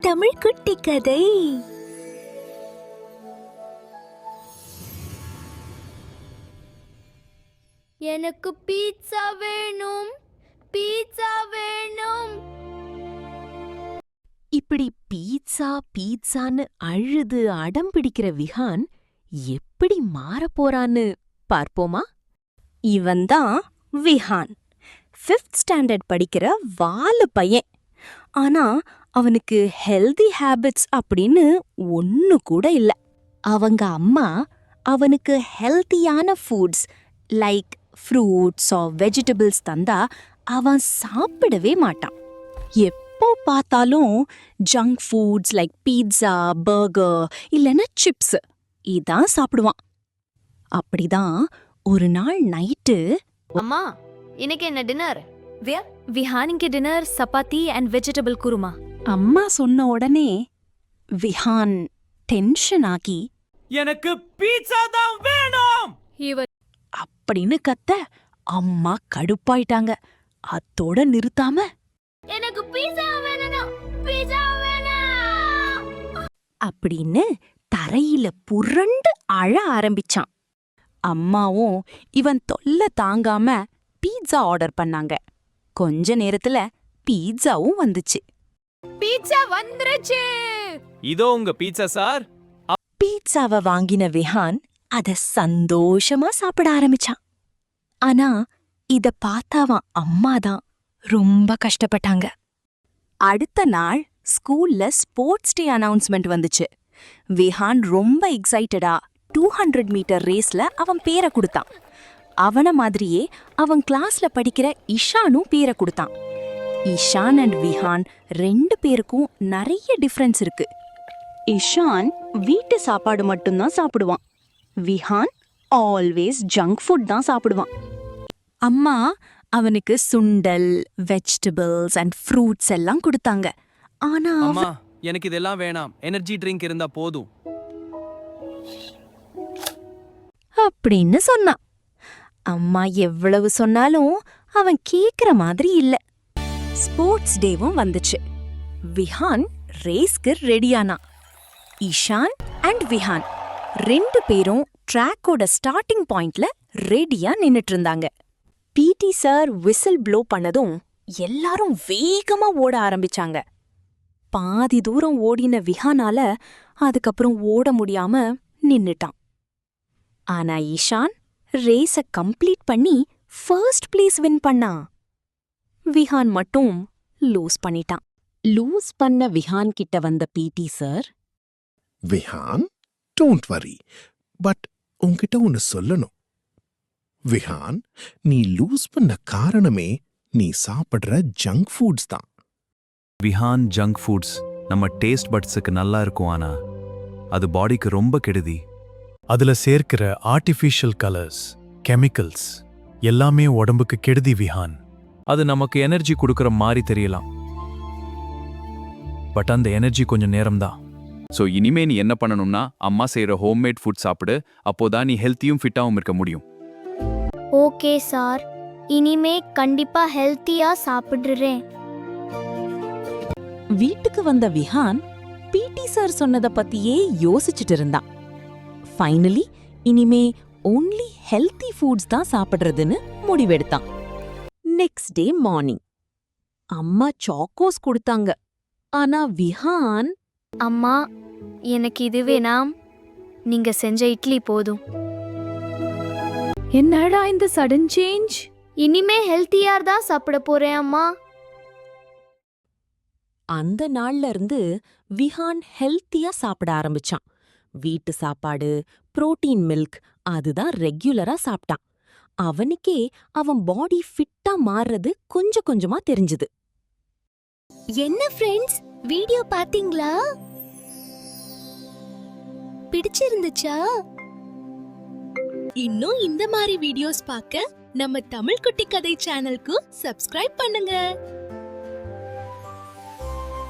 தமிழ் குட்டி கதை. எனக்கு பீட்சா வேணும், பீட்சா வேணும். இப்படி பீட்சா பீட்சான்னு அழுது அடம் பிடிக்கிற விஹான் எப்படி மாறப் போறான்னு பார்ப்போமா? இவன்தான் விஹான். 5th ஸ்டாண்டர்ட் படிக்கிற வாலு பையன். ஆனா அவனுக்கு ஹெல்தி ஹேபிட்ஸ் அப்படின்னு ஒண்ணு கூட இல்ல. அவங்க அம்மா அவனுக்கு ஹெல்த்தியான foods like fruits or vegetables தந்தா அவன் சாப்பிடவே மாட்டான். எப்போ பார்த்தாலும் junk foods like pizza, burger இல்லைன்னா சிப்ஸ் இதான் சாப்பிடுவான். அப்படிதான் ஒரு நாள் நைட்டு, அம்மா இன்னைக்கு என்ன டின்னர்? விஹான் இங்க dinner chapati and vegetable kurma. அம்மா சொன்ன உடனே விஹான் டென்ஷன் ஆகி எனக்கு பீட்சா தான் வேணும் அப்படின்னு கத்த அம்மா கடுப்பாயிட்டாங்க. அத்தோட நிறுத்தாம எனக்கு பீட்சா வேணும், பீட்சா வேணும் அப்படின்னு தரையில புரண்டு அழ ஆரம்பிச்சான். அம்மாவும் இவன் தொல்லை தாங்காம பீட்சா ஆர்டர் பண்ணாங்க. கொஞ்ச நேரத்துல பீட்சாவும் வந்துச்சு. பீட்சா வந்துருச்சு. இதோ உங்க பீட்சா சார். பீட்சாவை வாங்கின விஹான் அத சந்தோஷமா சாப்பிட ஆரம்பிச்சான். ஆனா இத பார்த்தாவன் அம்மாதான் ரொம்ப கஷ்டப்பட்டாங்க. அடுத்த நாள் ஸ்கூல்ல ஸ்போர்ட்ஸ் டே அனௌன்ஸ்மெண்ட் வந்துச்சு. விஹான் ரொம்ப எக்ஸைட்டடா 200 மீட்டர் ரேஸ்ல அவன் பேரை கொடுத்தான். அவன மாதிரியே அவன் கிளாஸ்ல படிக்கிற இஷானும் பேரை கொடுத்தான். இஷான் அண்ட் விஹான் 2 பேருக்கும் நிறைய டிஃபரன்ஸ் இருக்கு. இஷான் வீட்டு சாப்பாடு மட்டும்தான் சாப்பிடுவான். விஹான் ஆல்வேஸ் ஜங்க் ஃபுட் தான் சாப்பிடுவான். அம்மா அவனுக்கு சுண்டல், வெஜிடபிள்ஸ் அண்ட் ஃப்ரூட்ஸ் எல்லாம் கொடுத்தாங்க. ஆனா அம்மா எனக்கு இதெல்லாம் வேணாம், எனர்ஜி ட்ரிங்க் இருந்தா போதும் அப்படின்னு சொன்னான். அம்மா எவ்வளவு சொன்னாலும் அவன் கேக்குற மாதிரி இல்ல. ஸ்போர்ட்ஸ் டேவும் வந்துச்சு. விஹான் ரேஸ்க்கு ரெடியானா. இஷான் அண்ட் விஹான் 2 பேரும் ட்ராக்கோட ஸ்டார்டிங் பாயிண்ட்ல ரெடியா நின்னுட்டு இருந்தாங்க. பிடி சார் விசில் ப்ளோ பண்ணதும் எல்லாரும் வேகமா ஓட ஆரம்பிச்சாங்க. பாதி தூரம் ஓடின விஹானால அதுக்கப்புறம் ஓட முடியாம நின்னுட்டான். ஆனா இஷான் ரேஸ கம்ப்ளீட் பண்ணி ஃபர்ஸ்ட் பிளேஸ் வின் பண்ணான். விஹான் மட்டும் லூஸ் பண்ணிட்டான். லூஸ் பண்ண விஹான் கிட்ட வந்த பிடி sir, Vihaan, don't worry, but உன்கிட்ட ஒன்னு சொல்லணும். விஹான், நீ லூஸ் பண்ண காரணமே நீ சாப்பிடுற ஜங்க் ஃபுட்ஸ் தான். விஹான், ஜங்க் ஃபுட்ஸ் நம்ம டேஸ்ட் பட்ஸுக்கு நல்லா இருக்கும், ஆனா அது பாடிக்கு ரொம்ப கெடுதி. அதுல சேர்க்கிற ஆர்டிஃபிஷியல் கலர்ஸ், கெமிக்கல்ஸ் எல்லாமே உடம்புக்கு கெடுதி விஹான். அது நமக்கு எனர்ஜி கொடுக்கற மாதிரி தெரியலாம், பட் அந்த எனர்ஜி கொஞ்சம் நேரம்தான். ஸோ இனிமே நீ என்ன பண்ணணும்னா அம்மா செய்யற ஹோம்மேட் ஃபுட் சாப்பிடு. அப்போதான் நீ ஹெல்த்தியும் ஃபிட்டாவும் இருக்க முடியும். ஓகே சார், இனிமே கண்டிப்பா ஹெல்த்தியா சாப்பிடுறேன். வீட்டுக்கு வந்த விஹான் பிடி சார் சொன்னத பத்தியே யோசிச்சுட்டு இருந்தான். ஃபைனலி இனிமே ஒன்லி ஹெல்தி ஃபுட்ஸ் தான் சாப்பிடுறதுன்னு முடிவெடுத்தான். நெக்ஸ்ட் டே மார்னிங் அம்மா சாக்கோஸ் கொடுத்தாங்க. ஆனா விஹான், அம்மா எனக்கு இது வேணாம், நீங்க செஞ்ச இட்லி போதும். என்னடா இந்த சடன் சேஞ்ச்? இனிமே ஹெல்த்தியா தான் சாப்பிட போறேன் அம்மா. அந்த நாள்ல இருந்து விஹான் ஹெல்த்தியா சாப்பிட ஆரம்பிச்சான். வீட்டு சாப்பாடு, புரோட்டீன் மில்க் அதுதான் ரெகுலரா சாப்பிட்டான். அவனுக்கே அவன் பாடி ஃபிட்டா மாறுறது கொஞ்சம் கொஞ்சமா தெரிஞ்சுது. என்ன ஃப்ரெண்ட்ஸ், வீடியோ பாத்தீங்களா? பிடிச்சிருந்துச்சா? இன்னும் இந்த மாதிரி வீடியோஸ் பார்க்க நம்ம தமிழ் குட்டி கதை சேனலுக்கு சப்ஸ்கிரைப் பண்ணுங்க.